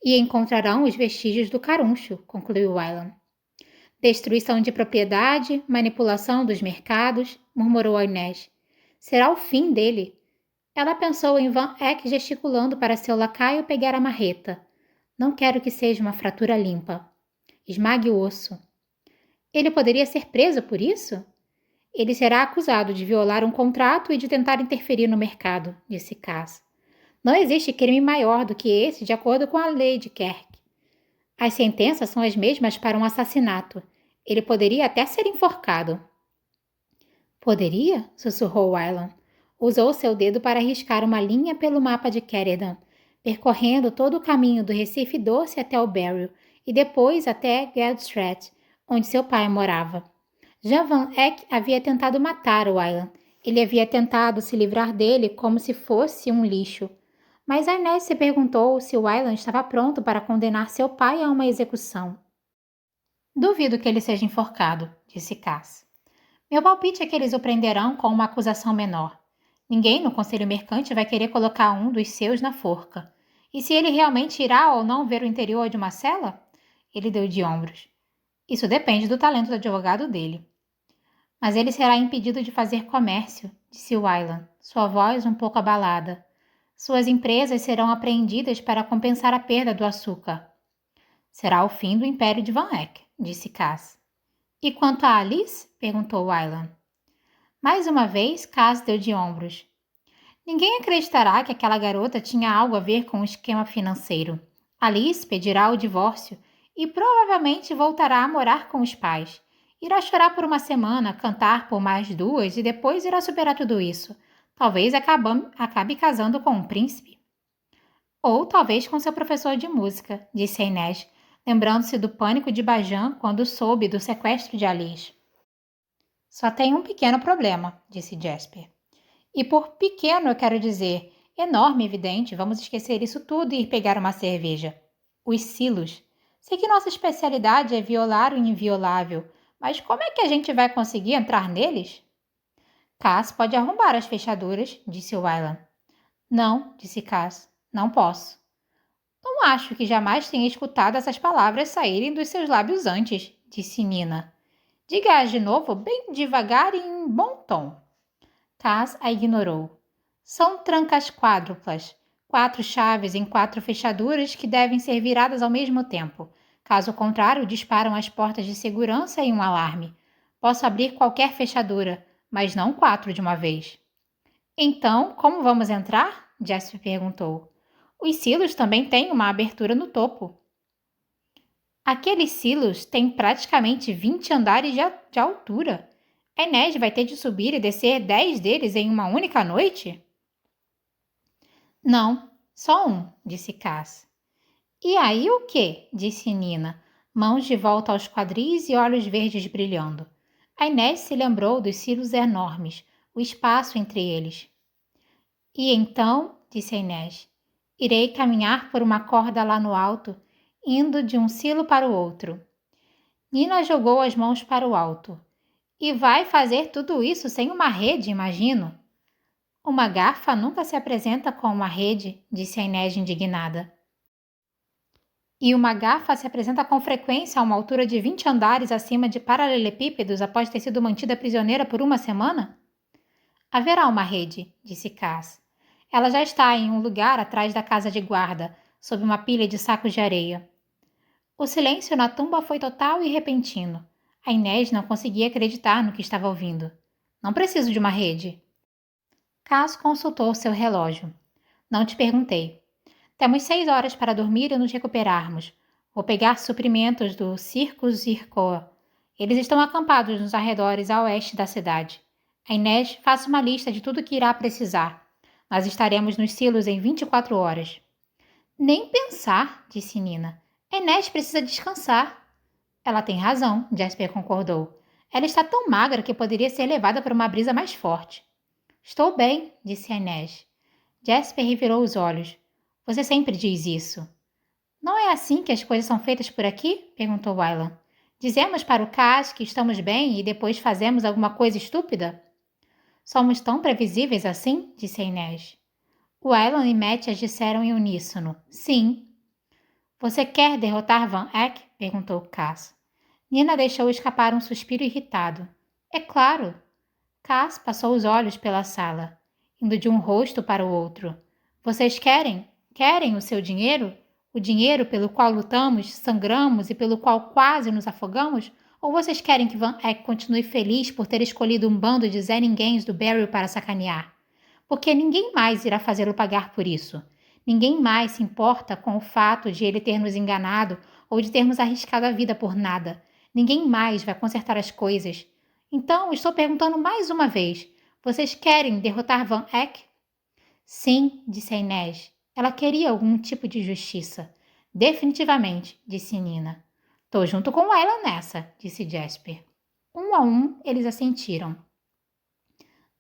E encontrarão os vestígios do caruncho, concluiu Wylan. Destruição de propriedade, manipulação dos mercados, murmurou Inês. Será o fim dele. Ela pensou em Van Eck gesticulando para seu lacaio pegar a marreta. Não quero que seja uma fratura limpa. Esmague o osso. Ele poderia ser preso por isso? Ele será acusado de violar um contrato e de tentar interferir no mercado, disse Cass. Não existe crime maior do que esse, de acordo com a lei de Kirk. As sentenças são as mesmas para um assassinato. Ele poderia até ser enforcado. Poderia? Sussurrou Wylan. Usou seu dedo para riscar uma linha pelo mapa de Caledon, percorrendo todo o caminho do Recife Doce até o Barrow e depois até Geldstraat, onde seu pai morava. Jean Van Eck havia tentado matar Wylan. Ele havia tentado se livrar dele como se fosse um lixo. Mas a Inês se perguntou se Wylan estava pronto para condenar seu pai a uma execução. Duvido que ele seja enforcado, disse Cass. Meu palpite é que eles o prenderão com uma acusação menor. Ninguém no conselho mercante vai querer colocar um dos seus na forca. E se ele realmente irá ou não ver o interior de uma cela? Ele deu de ombros. Isso depende do talento do advogado dele. Mas ele será impedido de fazer comércio, disse Wylan, sua voz um pouco abalada. Suas empresas serão apreendidas para compensar a perda do açúcar. Será o fim do império de Van Eck, disse Cass. E quanto a Alice? Perguntou Wylan. Mais uma vez, Cass deu de ombros. Ninguém acreditará que aquela garota tinha algo a ver com o esquema financeiro. Alice pedirá o divórcio e provavelmente voltará a morar com os pais. Irá chorar por uma semana, cantar por mais 2 e depois irá superar tudo isso. Talvez acabe casando com um príncipe. Ou talvez com seu professor de música, disse a Inês, lembrando-se do pânico de Bajan quando soube do sequestro de Alice. Só tem um pequeno problema, disse Jasper. E por pequeno eu quero dizer, enorme, evidente, vamos esquecer isso tudo e ir pegar uma cerveja. Os silos. Sei que nossa especialidade é violar o inviolável, mas como é que a gente vai conseguir entrar neles? Cass pode arrombar as fechaduras, disse Wylan. Não, disse Cass, não posso. Não acho que jamais tenha escutado essas palavras saírem dos seus lábios antes, disse Nina. Diga-as de novo, bem devagar e em bom tom. Cass a ignorou. São trancas quádruplas, 4 chaves em 4 fechaduras que devem ser viradas ao mesmo tempo. Caso contrário, disparam as portas de segurança e um alarme. Posso abrir qualquer fechadura, mas não 4 de uma vez. Então, como vamos entrar? Jasper perguntou. Os silos também têm uma abertura no topo. Aqueles silos têm praticamente 20 andares de altura. A Inês vai ter de subir e descer 10 deles em uma única noite? Não, só um, disse Cass. E aí o quê? Disse Nina, mãos de volta aos quadris e olhos verdes brilhando. A Inês se lembrou dos silos enormes, o espaço entre eles. E então, disse a Inês, irei caminhar por uma corda lá no alto, indo de um silo para o outro. Nina jogou as mãos para o alto. E vai fazer tudo isso sem uma rede, imagino. Uma garfa nunca se apresenta com uma rede, disse a Inês indignada. E uma garfa se apresenta com frequência a uma altura de 20 andares acima de paralelepípedos após ter sido mantida prisioneira por uma semana? Haverá uma rede, disse Cass. Ela já está em um lugar atrás da casa de guarda, sob uma pilha de sacos de areia. O silêncio na tumba foi total e repentino. A Inês não conseguia acreditar no que estava ouvindo. Não preciso de uma rede. Cass consultou seu relógio. Não te perguntei. Temos 6 horas para dormir e nos recuperarmos. Vou pegar suprimentos do Circus Zircoa. Eles estão acampados nos arredores a oeste da cidade. A Inês, faça uma lista de tudo que irá precisar. Nós estaremos nos silos em 24 horas. Nem pensar, disse Nina. A Inês precisa descansar. Ela tem razão, Jasper concordou. Ela está tão magra que poderia ser levada por uma brisa mais forte. Estou bem, disse a Inês. Jasper revirou os olhos. Você sempre diz isso. Não é assim que as coisas são feitas por aqui? Perguntou Wylan. Dizemos para o Cass que estamos bem e depois fazemos alguma coisa estúpida? Somos tão previsíveis assim? Disse a Inês. Wylan e Mattias disseram em uníssono. Sim. Você quer derrotar Van Eck? Perguntou Cass. Nina deixou escapar um suspiro irritado. É claro. Cass passou os olhos pela sala, indo de um rosto para o outro. Vocês querem? Querem o seu dinheiro? O dinheiro pelo qual lutamos, sangramos e pelo qual quase nos afogamos? Ou vocês querem que Van Eck continue feliz por ter escolhido um bando de Zé Ninguéms do Barry para sacanear? Porque ninguém mais irá fazê-lo pagar por isso. Ninguém mais se importa com o fato de ele ter nos enganado ou de termos arriscado a vida por nada. Ninguém mais vai consertar as coisas. Então, estou perguntando mais uma vez. Vocês querem derrotar Van Eck? Sim, disse a Inês. Ela queria algum tipo de justiça. Definitivamente, disse Nina. Tô junto com ela nessa, disse Jasper. Um a um, eles assentiram.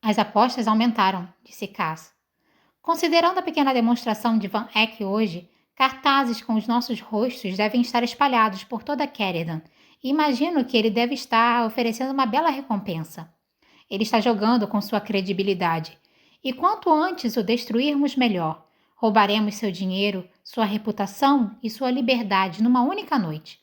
As apostas aumentaram, disse Cass. Considerando a pequena demonstração de Van Eck hoje, cartazes com os nossos rostos devem estar espalhados por toda Caledon, e imagino que ele deve estar oferecendo uma bela recompensa. Ele está jogando com sua credibilidade, e quanto antes o destruirmos, melhor. Roubaremos seu dinheiro, sua reputação e sua liberdade numa única noite.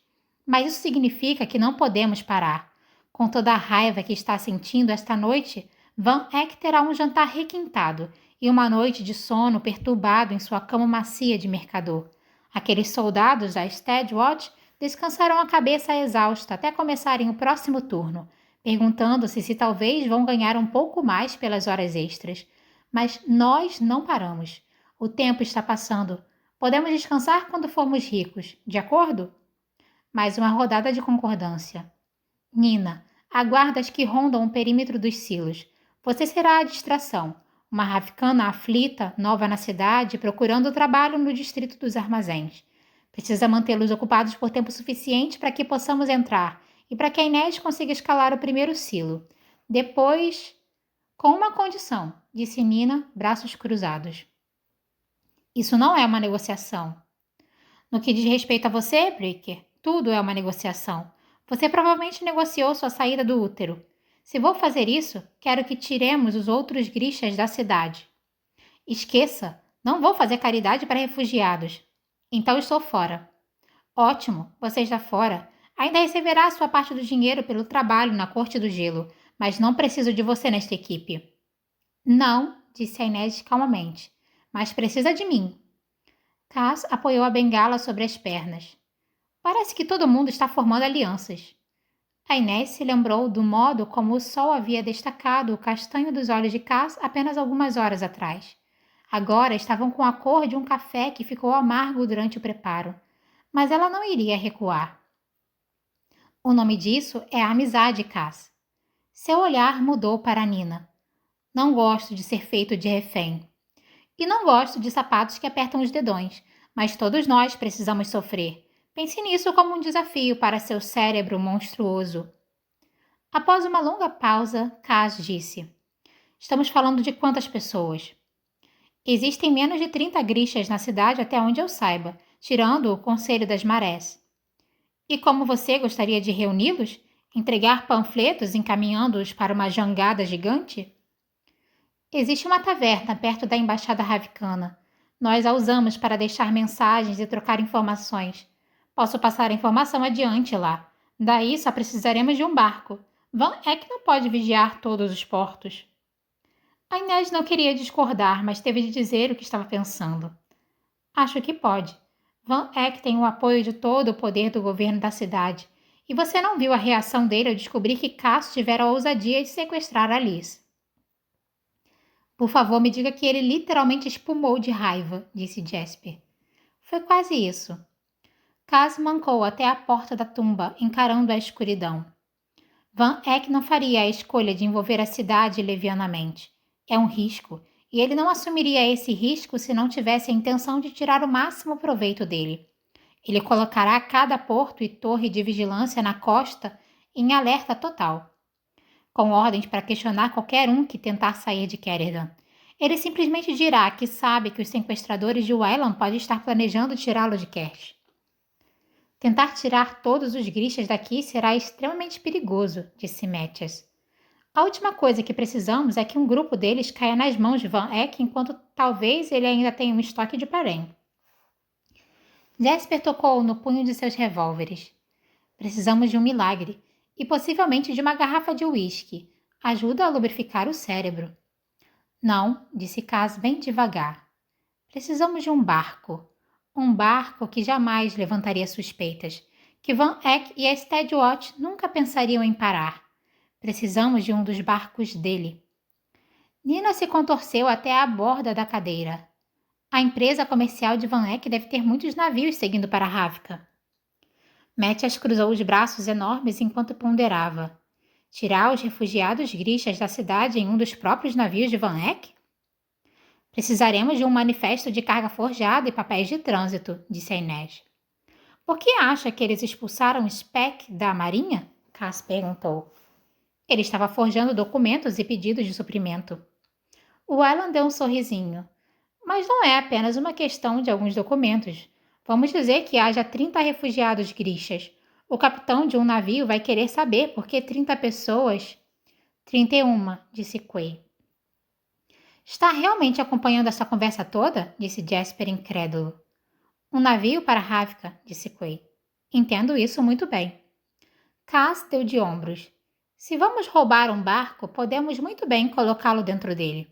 Mas isso significa que não podemos parar. Com toda a raiva que está sentindo esta noite, Van Eck terá um jantar requintado e uma noite de sono perturbado em sua cama macia de mercador. Aqueles soldados da Steadwatch descansarão a cabeça exausta até começarem o próximo turno, perguntando-se se talvez vão ganhar um pouco mais pelas horas extras. Mas nós não paramos. O tempo está passando. Podemos descansar quando formos ricos, de acordo? Mais uma rodada de concordância. Nina, aguarda as que rondam o perímetro dos silos. Você será a distração. Uma rafcana aflita, nova na cidade, procurando trabalho no distrito dos armazéns. Precisa mantê-los ocupados por tempo suficiente para que possamos entrar e para que a Inês consiga escalar o primeiro silo. Depois, com uma condição, disse Nina, braços cruzados. Isso não é uma negociação. No que diz respeito a você, Bricker, tudo é uma negociação. Você provavelmente negociou sua saída do útero. Se vou fazer isso, quero que tiremos os outros grixas da cidade. Esqueça, não vou fazer caridade para refugiados. Então estou fora. Ótimo, você está fora. Ainda receberá a sua parte do dinheiro pelo trabalho na Corte do Gelo, mas não preciso de você nesta equipe. Não, disse a Inês calmamente, mas precisa de mim. Cass apoiou a bengala sobre as pernas. Parece que todo mundo está formando alianças. A Inês se lembrou do modo como o sol havia destacado o castanho dos olhos de Cass apenas algumas horas atrás. Agora estavam com a cor de um café que ficou amargo durante o preparo. Mas ela não iria recuar. O nome disso é amizade, Cass. Seu olhar mudou para Nina. Não gosto de ser feito de refém. E não gosto de sapatos que apertam os dedões, mas todos nós precisamos sofrer. Pense nisso como um desafio para seu cérebro monstruoso. Após uma longa pausa, Cass disse: Estamos falando de quantas pessoas? Existem menos de 30 grixas na cidade até onde eu saiba, tirando o Conselho das Marés. E como você gostaria de reuni-los? Entregar panfletos encaminhando-os para uma jangada gigante? Existe uma taverna perto da Embaixada Ravicana. Nós a usamos para deixar mensagens e trocar informações. Posso passar a informação adiante lá. Daí só precisaremos de um barco. Van Eck não pode vigiar todos os portos. A Inês não queria discordar, mas teve de dizer o que estava pensando. Acho que pode. Van Eck tem o apoio de todo o poder do governo da cidade. E você não viu a reação dele ao descobrir que Cass tivera a ousadia de sequestrar Alice. Por favor, me diga que ele literalmente espumou de raiva, disse Jasper. Foi quase isso. Cass mancou até a porta da tumba, encarando a escuridão. Van Eck não faria a escolha de envolver a cidade levianamente. É um risco, e ele não assumiria esse risco se não tivesse a intenção de tirar o máximo proveito dele. Ele colocará cada porto e torre de vigilância na costa em alerta total, com ordens para questionar qualquer um que tentar sair de Kerrigan. Ele simplesmente dirá que sabe que os sequestradores de Wylan podem estar planejando tirá-lo de Kersh. Tentar tirar todos os Grishas daqui será extremamente perigoso, disse Mathias. A última coisa que precisamos é que um grupo deles caia nas mãos de Van Eck enquanto talvez ele ainda tenha um estoque de parém. Jasper tocou no punho de seus revólveres. Precisamos de um milagre, e possivelmente de uma garrafa de uísque. Ajuda a lubrificar o cérebro. Não, disse Cass bem devagar. Precisamos de um barco. Um barco que jamais levantaria suspeitas, que Van Eck e a Steadwatch nunca pensariam em parar. Precisamos de um dos barcos dele. Nina se contorceu até a borda da cadeira. A empresa comercial de Van Eck deve ter muitos navios seguindo para Ravka. Mathias cruzou os braços enormes enquanto ponderava. Tirar os refugiados Grishas da cidade em um dos próprios navios de Van Eck? Precisaremos de um manifesto de carga forjada e papéis de trânsito, disse a Inês. Por que acha que eles expulsaram Speck da Marinha? Cass perguntou. Ele estava forjando documentos e pedidos de suprimento. O Wylan deu um sorrisinho. Mas não é apenas uma questão de alguns documentos. Vamos dizer que haja 30 refugiados Grishas. O capitão de um navio vai querer saber por que 30 pessoas... 31, disse Quay. Está realmente acompanhando essa conversa toda? Disse Jasper incrédulo. Um navio para Ravka, disse Quay. Entendo isso muito bem. Cass deu de ombros. Se vamos roubar um barco, podemos muito bem colocá-lo dentro dele.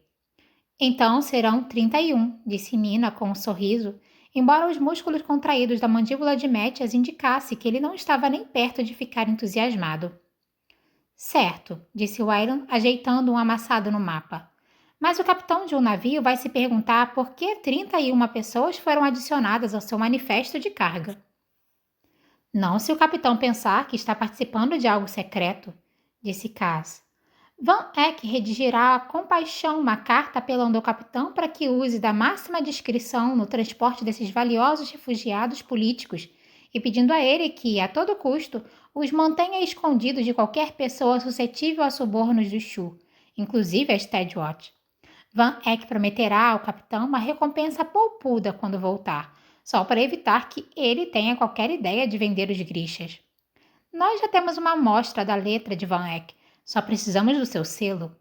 Então serão 31, disse Nina com um sorriso, embora os músculos contraídos da mandíbula de Mathias indicassem que ele não estava nem perto de ficar entusiasmado. Certo, disse Wylan, ajeitando um amassado no mapa. Mas o capitão de um navio vai se perguntar por que 31 pessoas foram adicionadas ao seu manifesto de carga. Não se o capitão pensar que está participando de algo secreto, disse Cass. Van Eck redigirá com paixão uma carta apelando ao capitão para que use da máxima discrição no transporte desses valiosos refugiados políticos e pedindo a ele que, a todo custo, os mantenha escondidos de qualquer pessoa suscetível a subornos do Shu, inclusive a Steadwatch. Van Eck prometerá ao capitão uma recompensa poupuda quando voltar, só para evitar que ele tenha qualquer ideia de vender os Grishas. Nós já temos uma amostra da letra de Van Eck, só precisamos do seu selo.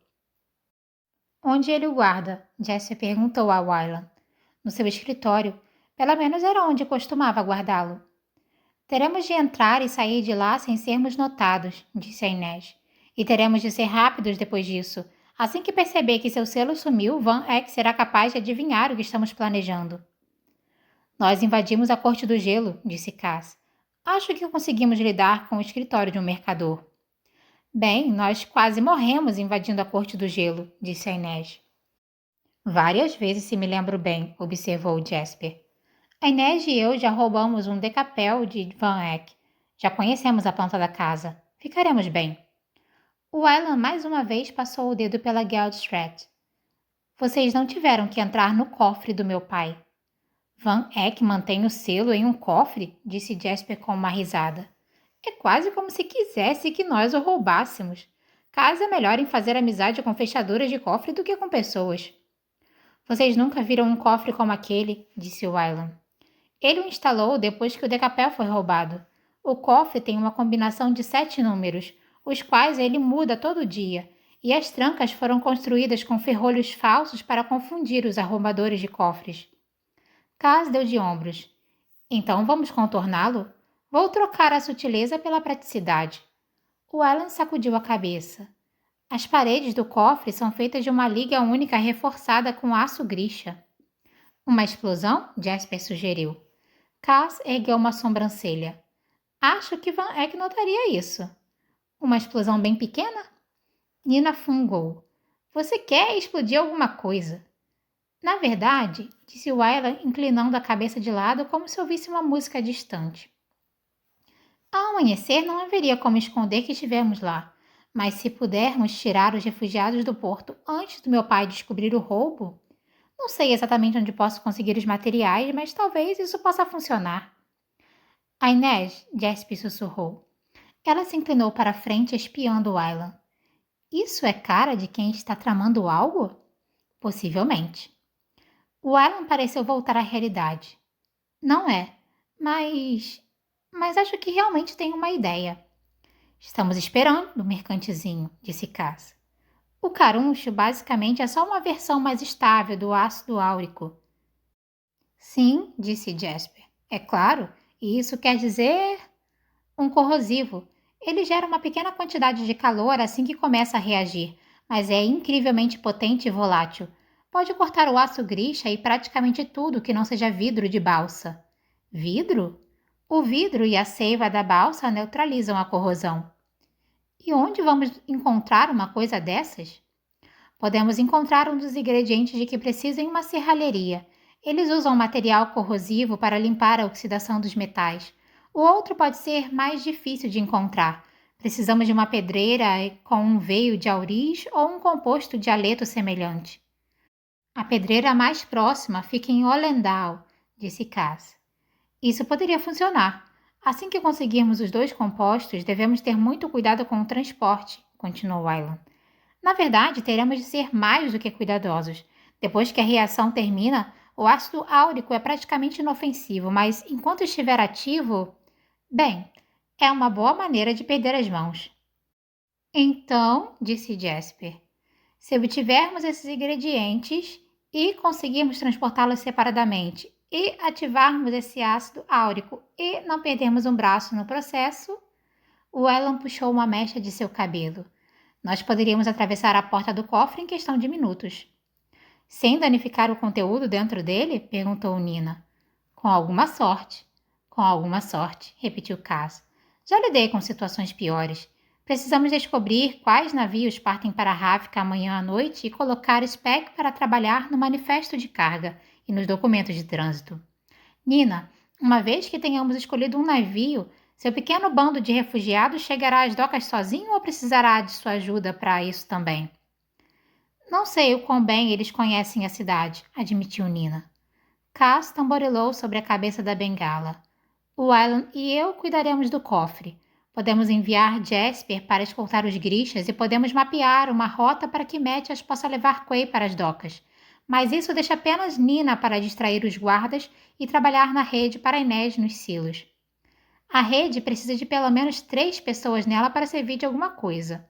Onde ele o guarda? Jasper perguntou a Wylan. No seu escritório. Pelo menos era onde costumava guardá-lo. Teremos de entrar e sair de lá sem sermos notados, disse a Inês. E teremos de ser rápidos depois disso. Assim que perceber que seu selo sumiu, Van Eck será capaz de adivinhar o que estamos planejando. Nós invadimos a Corte do Gelo, disse Cass. Acho que conseguimos lidar com o escritório de um mercador. Bem, nós quase morremos invadindo a Corte do Gelo, disse a Inês. Várias vezes, se me lembro bem, observou Jasper. A Inês e eu já roubamos um decapel de Van Eck. Já conhecemos a planta da casa. Ficaremos bem. O Wylan mais uma vez passou o dedo pela Geldstrat. Vocês não tiveram que entrar no cofre do meu pai. Van Eck mantém o selo em um cofre? Disse Jasper com uma risada. É quase como se quisesse que nós o roubássemos. Caso é melhor em fazer amizade com fechaduras de cofre do que com pessoas. Vocês nunca viram um cofre como aquele, disse Wylan. Ele o instalou depois que o decapel foi roubado. O cofre tem uma combinação de 7 números, os quais ele muda todo dia, e as trancas foram construídas com ferrolhos falsos para confundir os arrombadores de cofres. Cass deu de ombros. Então vamos contorná-lo? Vou trocar a sutileza pela praticidade. O Alan sacudiu a cabeça. As paredes do cofre são feitas de uma liga única reforçada com aço Grisha. Uma explosão? Jasper sugeriu. Cass ergueu uma sobrancelha. Acho que Van Eck notaria isso. Uma explosão bem pequena? Nina fungou. Você quer explodir alguma coisa. Na verdade, disse Wylan, inclinando a cabeça de lado como se ouvisse uma música distante. Ao amanhecer não haveria como esconder que estivemos lá. Mas se pudermos tirar os refugiados do porto antes do meu pai descobrir o roubo, não sei exatamente onde posso conseguir os materiais, mas talvez isso possa funcionar. A Inês, Jasper sussurrou. Ela se inclinou para a frente espiando Aylan. Isso é cara de quem está tramando algo? Possivelmente. O Aylan pareceu voltar à realidade. Não é, mas acho que realmente tenho uma ideia. Estamos esperando o mercantezinho, disse Cass. O caruncho basicamente é só uma versão mais estável do ácido áurico. Sim, disse Jasper. É claro, e isso quer dizer um corrosivo. Ele gera uma pequena quantidade de calor assim que começa a reagir, mas é incrivelmente potente e volátil. Pode cortar o aço grixa e praticamente tudo que não seja vidro de balsa. Vidro? O vidro e a seiva da balsa neutralizam a corrosão. E onde vamos encontrar uma coisa dessas? Podemos encontrar um dos ingredientes de que precisa em uma serralheria. Eles usam material corrosivo para limpar a oxidação dos metais. O outro pode ser mais difícil de encontrar. Precisamos de uma pedreira com um veio de auriz ou um composto de aleto semelhante. A pedreira mais próxima fica em Olendal, disse Cass. Isso poderia funcionar. Assim que conseguirmos os dois compostos, devemos ter muito cuidado com o transporte, continuou Aylan. Na verdade, teremos de ser mais do que cuidadosos. Depois que a reação termina, o ácido áurico é praticamente inofensivo, mas enquanto estiver ativo, bem, é uma boa maneira de perder as mãos. Então, disse Jasper, se obtivermos esses ingredientes e conseguirmos transportá-los separadamente e ativarmos esse ácido áurico e não perdermos um braço no processo, o Aylan puxou uma mecha de seu cabelo. Nós poderíamos atravessar a porta do cofre em questão de minutos. Sem danificar o conteúdo dentro dele? Perguntou Nina. Com alguma sorte. Com alguma sorte, repetiu Cass. Já lidei com situações piores. Precisamos descobrir quais navios partem para Ravka amanhã à noite e colocar Speck para trabalhar no manifesto de carga e nos documentos de trânsito. Nina, uma vez que tenhamos escolhido um navio, seu pequeno bando de refugiados chegará às docas sozinho ou precisará de sua ajuda para isso também? Não sei o quão bem eles conhecem a cidade, admitiu Nina. Cass tamborilou sobre a cabeça da bengala. O Aylan e eu cuidaremos do cofre. Podemos enviar Jasper para escoltar os grixas e podemos mapear uma rota para que Mathias possa levar Quay para as docas. Mas isso deixa apenas Nina para distrair os guardas e trabalhar na rede para Inês nos silos. A rede precisa de pelo menos 3 pessoas nela para servir de alguma coisa.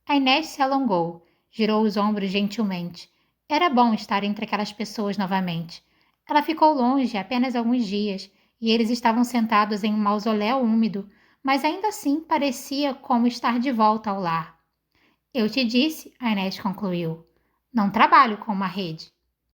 A Inês se alongou, girou os ombros gentilmente. Era bom estar entre aquelas pessoas novamente. Ela ficou longe apenas alguns dias, e eles estavam sentados em um mausoléu úmido, mas ainda assim parecia como estar de volta ao lar. Eu te disse, a Inês concluiu. Não trabalho com uma rede.